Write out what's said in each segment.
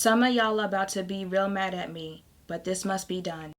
Some of y'all are about to be real mad at me, but this must be done.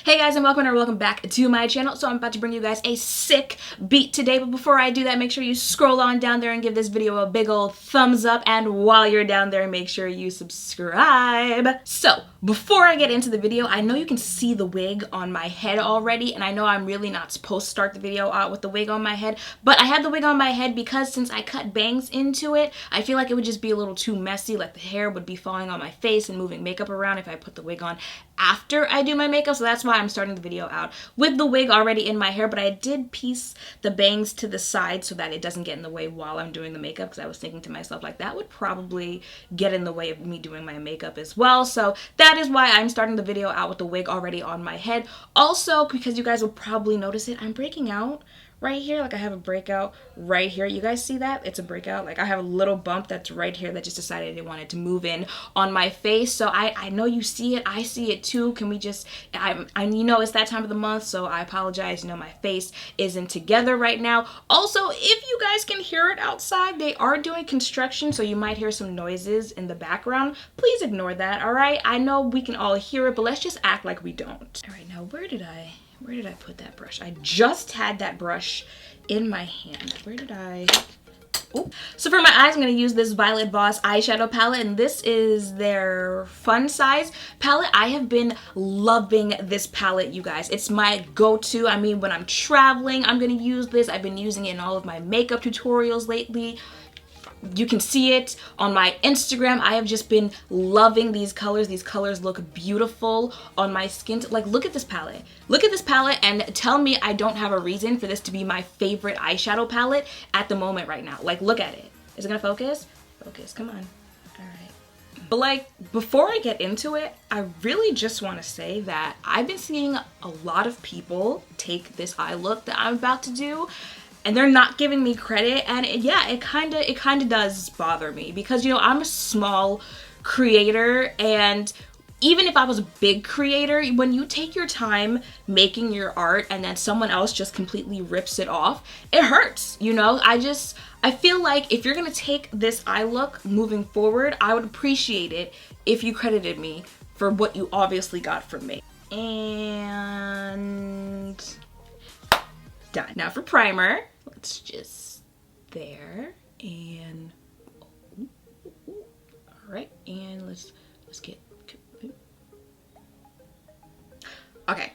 Hey guys, and welcome back to my channel. So I'm about to bring you guys a sick beat today, but before I do that, make sure you scroll on down there and give this video a big old thumbs up, and while you're down there, make sure you subscribe. So before I get into the video, I know you can see the wig on my head already, and I know I'm really not supposed to start the video out with the wig on my head, but I had the wig on my head because since I cut bangs into it, I feel like it would just be a little too messy, like the hair would be falling on my face and moving makeup around if I put the wig on after I do my makeup, so that's why I'm starting the video out with the wig already in my hair. But I did piece the bangs to the side so that it doesn't get in the way while I'm doing the makeup, because I was thinking to myself, like, that would probably get in the way of me doing my makeup as well. So that is why I'm starting the video out with the wig already on my head. Also, because you guys will probably notice it, I'm breaking out right here. Like, I have a breakout right here. You guys see that? It's a breakout. Like, I have a little bump that's right here that just decided it wanted to move in on my face. So I know you see it. I see it too. Can we just, you know, it's that time of the month, so I apologize. You know, my face isn't together right now. Also, if you guys can hear it outside, they are doing construction, so you might hear some noises in the background. Please ignore that, all right? I know we can all hear it, but let's just act like we don't. All right, now where did I put that brush? I just had that brush in my hand. Where did I? Oh. So for my eyes, I'm going to use this Violet Voss eyeshadow palette, and this is their fun size palette. I have been loving this palette, you guys. It's my go-to. I mean, when I'm traveling, I'm going to use this. I've been using it in all of my makeup tutorials lately. You can see it on my Instagram. I have just been loving these colors. These colors look beautiful on my skin. Like, look at this palette. Look at this palette and tell me I don't have a reason for this to be my favorite eyeshadow palette at the moment right now. Like, look at it. Is it gonna focus? Focus, come on. All right. But like, before I get into it, I really just want to say that I've been seeing a lot of people take this eye look that I'm about to do, and they're not giving me credit, and it kind of does bother me, because, you know, I'm a small creator, and even if I was a big creator, when you take your time making your art and then someone else just completely rips it off, it hurts, you know? I feel like if you're gonna take this eye look moving forward, I would appreciate it if you credited me for what you obviously got from me. And done. Now for primer, let's just there, and all right, and let's get okay.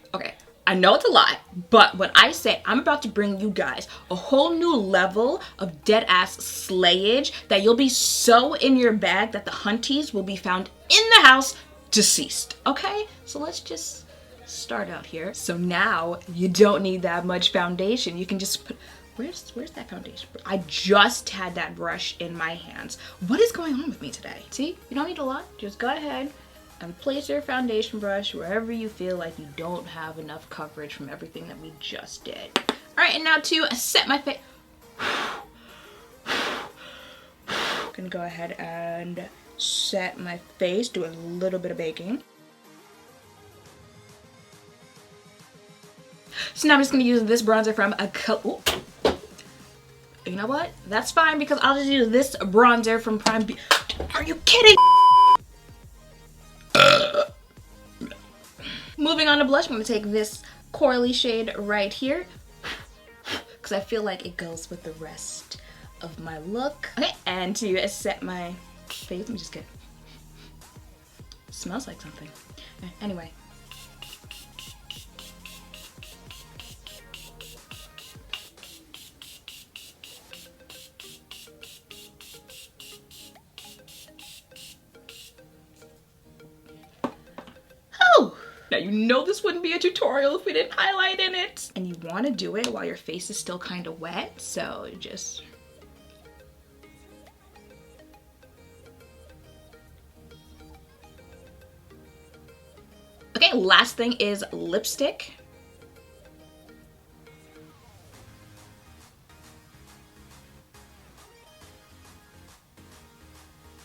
I know it's a lot, but when I say I'm about to bring you guys a whole new level of dead ass slayage that you'll be so in your bag that the hunties will be found in the house deceased. Okay, so let's just start out here. So now you don't need that much foundation. You can just put, where's that foundation? I just had that brush in my hands. What is going on with me today? See, you don't need a lot. Just go ahead and place your foundation brush wherever you feel like you don't have enough coverage from everything that we just did. All right, and now to set my face. Gonna go ahead and set my face, do a little bit of baking. So now I'm just gonna use this bronzer from a you know what? That's fine, because I'll just use this bronzer from Prime Beauty. Are you kidding? Moving on to blush, I'm gonna take this corally shade right here, because I feel like it goes with the rest of my look. Okay, and to set my face, let me just get, smells like something. Anyway. Now, you know this wouldn't be a tutorial if we didn't highlight in it. And you want to do it while your face is still kind of wet, so just... Okay, last thing is lipstick.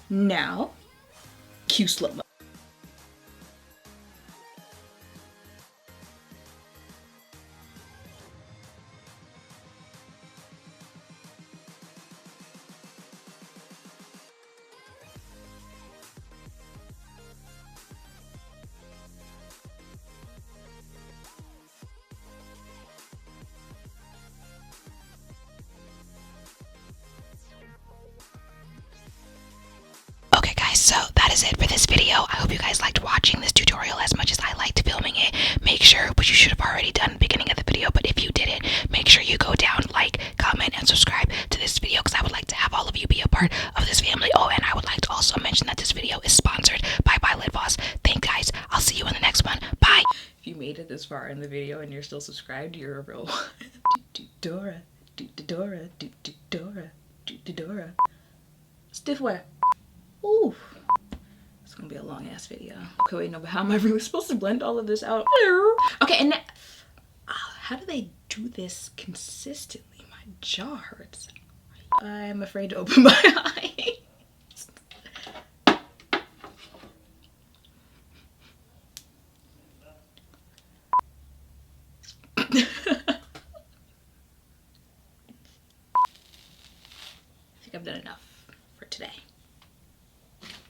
Now, cue slow-mo. is it for this video. I hope you guys liked watching this tutorial as much as I liked filming it. Make sure, which you should have already done at the beginning of the video, but if you didn't, make sure you go down, like, comment, and subscribe to this video because I would like to have all of you be a part of this family. Oh, and I would like to also mention that this video is sponsored by Lid Boss. Thanks, guys. I'll see you in the next one. Bye. If you made it this far in the video and you're still subscribed, you're a real Dora, Dora, Dora, Dora. Stiffware. Ooh. It's gonna be a long ass video. Okay, wait, no, but how am I really supposed to blend all of this out? Okay, and how do they do this consistently? My jaw hurts. I'm afraid to open my eyes. I think I've done enough for today.